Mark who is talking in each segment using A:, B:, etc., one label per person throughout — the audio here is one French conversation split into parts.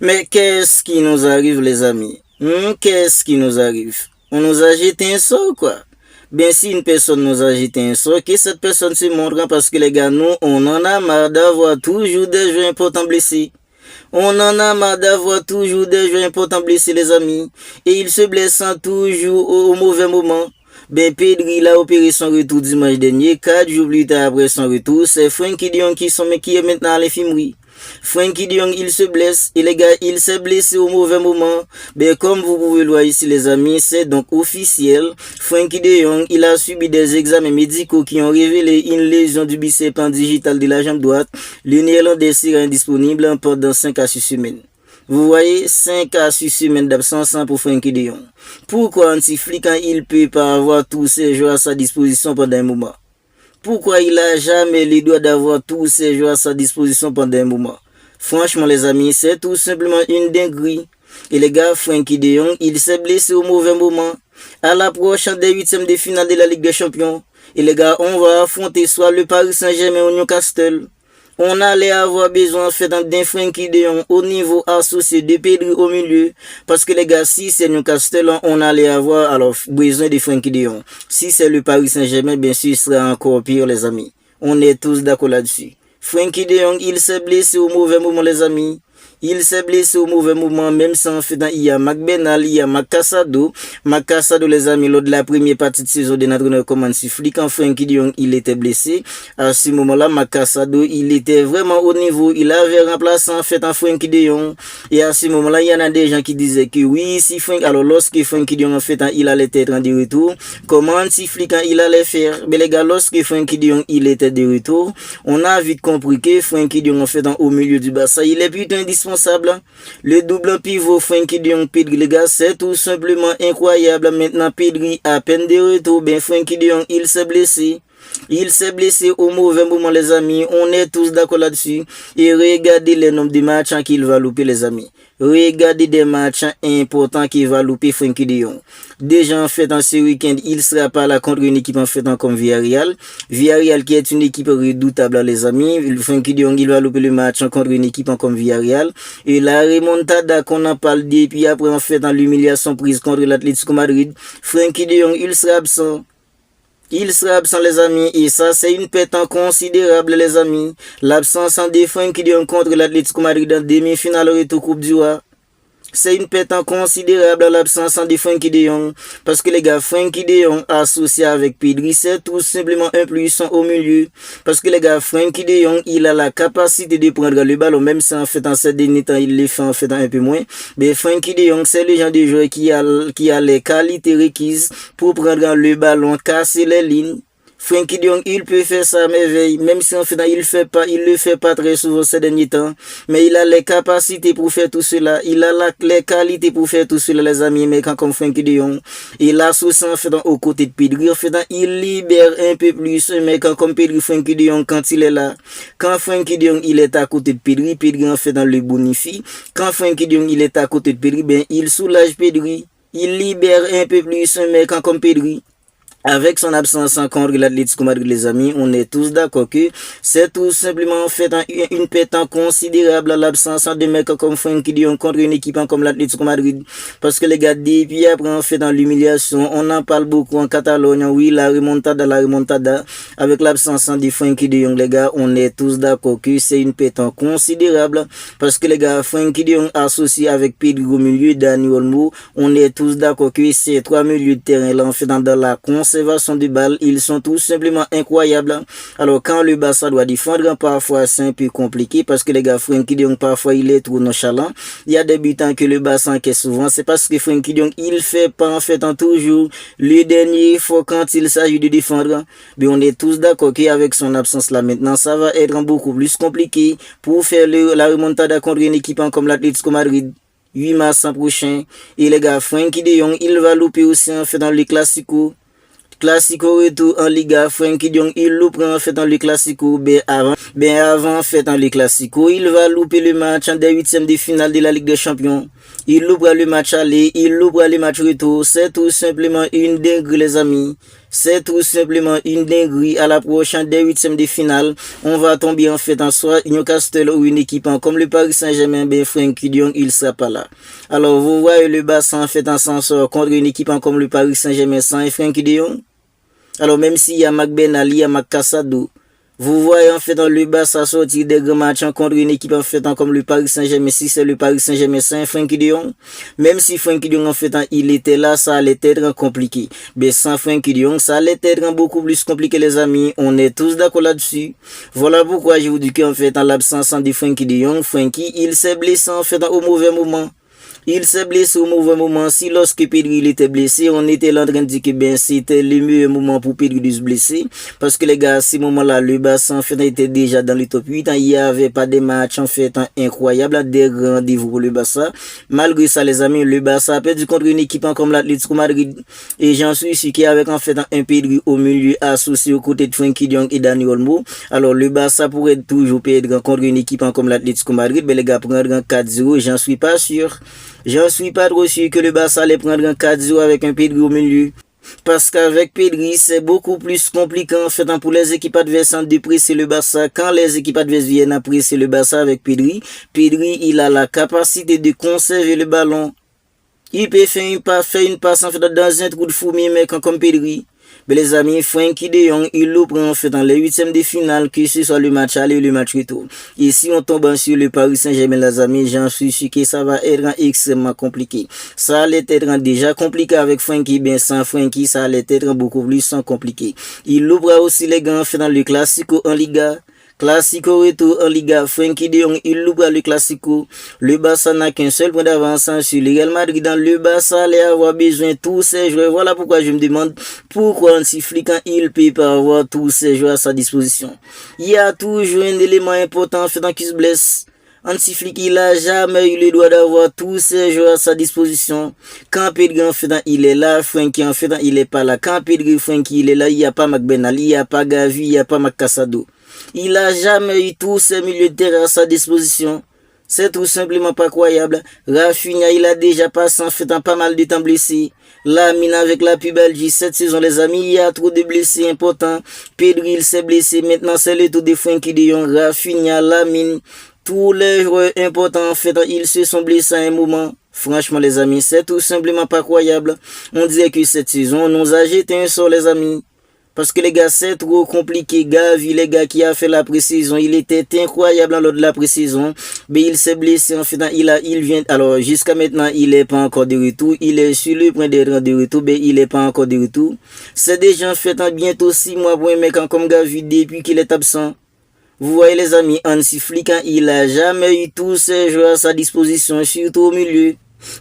A: Mais qu'est-ce qui nous arrive, les amis? Qu'est-ce qui nous arrive? On nous a jeté un sort, quoi. Bien, si une personne nous a jeté un sort, que cette personne se montre, parce que les gars, nous, on en a marre d'avoir toujours des joueurs importants blessés. On en a marre d'avoir toujours des joueurs importants blessés, les amis. Et ils se blessent toujours au mauvais moment. Ben, Pedri, il a opéré son retour dimanche dernier. 4 jours plus tard après son retour, c'est Frenkie de Jong qui est maintenant à l'infirmerie. Frenkie de Jong, il se blesse. Et les gars, il s'est blessé au mauvais moment. Ben, comme vous pouvez le voir ici, les amis, c'est donc officiel. Frenkie de Jong, il a subi des examens médicaux qui ont révélé une lésion du biceps digital de la jambe droite. Le Néerlandais sera indisponible pendant 5 à 6 semaines. Vous voyez, 5 à 6 semaines d'absence pour Frenkie de Jong. Pourquoi Anti-Flick, quand il peut pas avoir tous ces joueurs à sa disposition pendant un moment? Pourquoi il a jamais le droit d'avoir tous ces joueurs à sa disposition pendant un moment? Franchement, les amis, c'est tout simplement une dinguerie. Et les gars, Frenkie de Jong, il s'est blessé au mauvais moment. À l'approche des huitièmes de finale de la Ligue des Champions. Et les gars, on va affronter soit le Paris Saint-Germain ou Newcastle. On allait avoir besoin en fait d'un Frenkie de Jong au niveau associé de Pedri au milieu. Parce que les gars, si c'est Newcastle, on allait avoir alors besoin de Frenkie de Jong. Si c'est le Paris Saint-Germain, bien sûr, ce sera encore pire, les amis. On est tous d'accord là-dessus. Frenkie de Jong, il s'est blessé au mauvais moment, les amis. Il s'est blessé au mauvais moment, même sans fait il y a McBenal, il y a Macassado. Macassado, les amis, lors de la première partie de saison de l'entraîneur comme Anti-Flick, quand Frenkie de Jong, il était blessé. À ce moment-là, Macassado, il était vraiment au niveau. Il avait remplacé en fait en Frenkie de Jong. Et à ce moment-là, il y en a des gens qui disaient que oui, si Frenkie, alors lorsque Frenkie de Jong, en fait, il allait être en de retour, comment Anti-Flick, il allait faire? Mais les gars, lorsque Frenkie de Jong, il était de retour, on a vite compris que Frenkie de Jong, en fait, au milieu du bassin, il est plutôt indispensable. Le double pivot Frenkie de Jong Pedri, les gars, c'est tout simplement incroyable. Maintenant, Pedri à peine de retour, ben Frenkie de Jong, il s'est blessé. Il s'est blessé au mauvais moment, les amis. On est tous d'accord là-dessus. Et regardez les nombres de matchs qu'il va louper, les amis. Regardez des matchs importants qu'il va louper Frenkie de Jong. Déjà, en fait, en ce week-end, il sera pas là contre une équipe, en fait, comme Villarreal. Villarreal qui est une équipe redoutable, les amis. Frenkie de Jong, il va louper le match contre une équipe comme Villarreal. Et la remontada qu'on en parle depuis après, en fait, dans l'humiliation prise contre l'Atlético Madrid. Frenkie de Jong, il sera absent. Il sera absent, les amis, et ça, c'est une perte considérable, les amis. L'absence en défense qui donne contre l'Atlético Madrid en demi-finale retour Coupe du Roi. C'est une perte considérable l'absence de Frenkie de Jong. Parce que les gars, Frenkie de Jong associé avec Pedri, c'est tout simplement un puissant au milieu. Parce que les gars, Frenkie de Jong, il a la capacité de prendre le ballon, même si en fait en ces derniers temps, il le fait en fait un peu moins. Mais Frenkie de Jong, c'est le genre de joueur qui a les qualités requises pour prendre le ballon, casser les lignes. Frenkie de Jong, il peut faire ça à merveille, même si en fait il le fait pas très souvent ces derniers temps, mais il a les capacités pour faire tout cela, il a les qualités pour faire tout cela, les amis, mais quand comme Frenkie de Jong, il associe en fait aux côtés de Pedri, en fait il libère un peu plus, mais quand comme Pedri, Frenkie de Jong, quand il est là, quand Frenkie de Jong, il est à côté de Pedri, Pedri en fait le bonifie, quand Frenkie de Jong, il est à côté de Pedri, ben il soulage Pedri, il libère un peu plus, mais quand comme Pedri, avec son absence en contre l'Atlético Madrid, les amis, on est tous d'accord que c'est tout simplement en fait une perte considérable à l'absence de mecs comme Frenkie de Jong contre une équipe comme l'Atlético Madrid. Parce que les gars, depuis après en fait dans l'humiliation, on en parle beaucoup en Catalogne, oui, la remontada, avec l'absence de Frenkie de Jong, les gars, on est tous d'accord que c'est une perte considérable. Parce que les gars, Frenkie de Jong associé avec Pedri au milieu, Dani Olmo, on est tous d'accord que ces trois milieux de terrain là, en fait dans la conservation de balles, ils sont tout simplement incroyables. Alors quand le Barça doit défendre, parfois c'est un peu compliqué parce que les gars, Frenkie de Jong, parfois il est trop nonchalant. Il y a des butants que le Barça encaisse souvent, c'est parce que Frenkie de Jong, il fait pas en fait en toujours le dernier fois quand il s'agit de défendre. Mais on est tous d'accord qu'avec son absence là maintenant, ça va être beaucoup plus compliqué pour faire la remontada contre une équipe comme l'Atlético Madrid. 8 mars prochain. Et les gars, Frenkie de Jong, il va louper aussi en fait dans le Classico. Classico retour en Liga, Frenkie de Jong, il loupe en fait dans le Classico, avant en fait dans le Classico, il va louper le match en des huitièmes de finale de la Ligue des Champions. Il loupera le match aller, il loupera le match retour, c'est tout simplement une dingue les amis. C'est tout simplement une dinguerie. À la prochaine des huitièmes de finale, on va tomber en fait en soit Newcastle ou une équipe comme le Paris Saint-Germain, ben Frenkie de Jong, il sera pas là. Alors vous voyez le Barça en fait en s'en sort contre une équipe comme le Paris Saint-Germain sans Frenkie de Jong. Alors même s'il y a Mac Ben Ali, il y a Mac Casado, vous voyez en fait dans le Barça sortir des grands matchs contre une équipe en fait comme le Paris Saint-Germain. Si c'est le Paris Saint-Germain sans Frenkie de Jong, même si Frenkie de Jong en fait il était là, ça allait être compliqué. Mais sans Frenkie de Jong, ça allait être beaucoup plus compliqué les amis. On est tous d'accord là-dessus. Voilà pourquoi je vous dis qu'en fait en l'absence de Frenkie de Jong, Frenkie il s'est blessé en fait au mauvais moment. Il s'est blessé au mauvais moment. Si lorsque Pedri il était blessé, on était là en train de dire que ben c'était le meilleur moment pour Pedri de se blesser. Parce que les gars, à ce moment-là, le Barça en fait était déjà dans le top 8. Il n'y avait pas de matchs en fait incroyables, des rendez-vous pour le Barça. Malgré ça, les amis, le Barça a perdu contre une équipe comme l'Atlético Madrid. Et j'en suis sûr qu'avec en fait un Pedri au milieu associé aux côtés de Frenkie de Jong et Dani Olmo, alors le Barça pourrait toujours perdre contre une équipe comme l'Atlético Madrid. Mais les gars, prendre un 4-0, j'en suis pas sûr. J'en suis pas trop sûr que le Barça allait prendre un 4-0 avec un Pedri au milieu. Parce qu'avec Pedri, c'est beaucoup plus compliqué en fait pour les équipes adverses de presser le Barça. Quand les équipes adverses viennent à presser le Barça avec Pedri, Pedri il a la capacité de conserver le ballon. Il peut faire une passe en fait dans un trou de fourmi mais comme Pedri. Mais les amis, Frenkie de Jong, il le prend en fait dans les huitièmes de finale, que ce soit le match aller ou le match retour. Et si on tombe sur le Paris Saint-Germain, les amis, j'en suis sûr que ça va être extrêmement compliqué. Ça allait être déjà compliqué avec Frenkie, bien sans Frenkie, ça allait être beaucoup plus compliqué. Il le prend aussi les gars en fait dans le Classico en Liga. Classico retour en Liga, Frenkie de Jong, il loupe le Classico. Le Barça n'a qu'un seul point d'avance sur le Real Madrid. Dans le Barça allait avoir besoin de tous ces joueurs. Voilà pourquoi je me demande pourquoi Hansi Flick quand il peut pas avoir tous ces joueurs à sa disposition. Il y a toujours un élément important en fait qui se blesse. Hansi Flick, il a jamais eu le droit d'avoir tous ces joueurs à sa disposition. Quand Pedri en fait il est là, Frenkie en fait il est pas là. Quand Pedri Frenkie il est là, il n'y a pas Mac Ben Ali, il n'y a pas Gavi, il n'y a pas Mac Casado. Il a jamais eu tous ces milieux de terrain à sa disposition. C'est tout simplement pas croyable. Rafinha, il a déjà passé en fait pas mal de temps blessé. Lamine avec la pubalgie cette saison les amis, il y a trop de blessés importants. Pedri il s'est blessé, maintenant c'est le tour de Frenkie de Jong, Rafinha, Lamine, tous les joueurs importants en fait, ils se sont blessés à un moment. Franchement les amis, c'est tout simplement pas croyable. On dirait que cette saison on nous a jeté un sort les amis. Parce que les gars, c'est trop compliqué. Gavi, les gars qui a fait la pré-saison, il était incroyable lors de la pré-saison. Mais il s'est blessé en fait. Il vient, alors jusqu'à maintenant, il est pas encore de retour. Il est sur le point d'être de retour, mais il est pas encore de retour. C'est déjà en fait bientôt 6 mois pour un mec comme Gavi depuis qu'il est absent. Vous voyez les amis, Hansi Flick, il a jamais eu tous ces joueurs à sa disposition, surtout au milieu.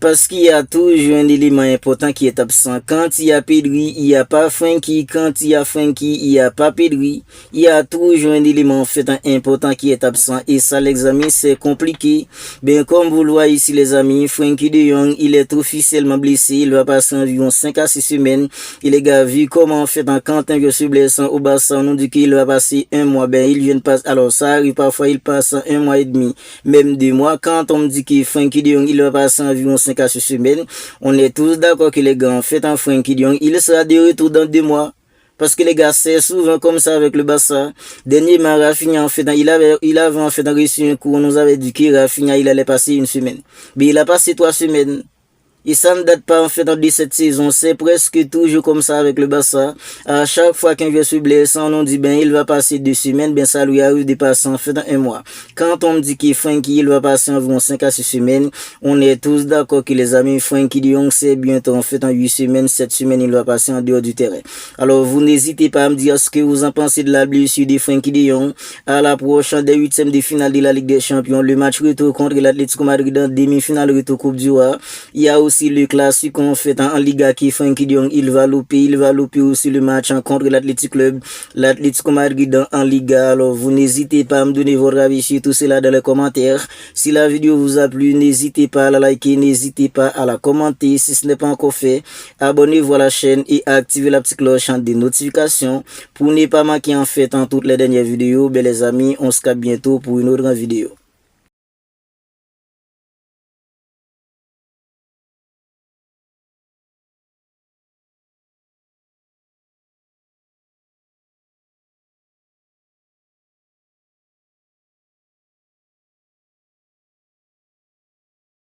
A: Parce qu'il y a toujours un élément important qui est absent. Quand il y a Pedri, il n'y a pas Frenkie. Quand il y a Frenkie, il n'y a pas Pedri. Il y a toujours un élément en fait important qui est absent. Et ça, les amis, c'est compliqué. Bien, comme vous le voyez ici, les amis, Frenkie de Jong, il est officiellement blessé. Il va passer environ 5 à 6 semaines. Et les gars, vu comment en fait, quand je suis blessé au Barça, on nous dit qu'il va passer un mois. Ben, il vient de passer. Alors, ça arrive parfois, il passe 1 mois et demi, même 2 mois. Quand on me dit que Frenkie de Jong, il va passer environ 5 à 6 semaines, on est tous d'accord que les gars en fait en Frenkie de Jong, il sera de retour dans 2 mois. Parce que les gars, c'est souvent comme ça avec le Barça. Dernièrement, Rafinha en fait, il avait en fait reçu un coup, on nous avait dit que Rafinha, il allait passer 1 semaine. Mais il a passé 3 semaines. Et ça ne date pas en fait de cette saison, c'est presque toujours comme ça avec le Barça. À chaque fois qu'un joueur se blesse, on nous dit ben il va passer 2 semaines, ben ça lui arrive de passer en fait 1 mois. Quand on me dit que Frenkie il va passer environ 5 à 6 semaines, on est tous d'accord que les amis Frenkie de Jong c'est bientôt en fait en 8 semaines, 7 semaines il va passer en dehors du terrain. Alors vous n'hésitez pas à me dire ce que vous en pensez de la blessure de Frenkie de Jong à la prochaine des 8e de finale de la Ligue des Champions, le match retour contre l'Atlético Madrid en demi-finale retour Coupe du Roi. Il y a aussi le classique en fait en Liga qui Frenkie de Jong il va louper aussi le match contre l'Athletic Club, l'Atlético Madrid en Liga. Alors vous n'hésitez pas à me donner votre avis sur tout cela dans les commentaires. Si la vidéo vous a plu, n'hésitez pas à la liker, n'hésitez pas à la commenter si ce n'est pas encore fait. Abonnez-vous à la chaîne et activez la petite cloche des notifications pour ne pas manquer en fait en toutes les dernières vidéos. Ben les amis, on se capte bientôt pour une autre vidéo.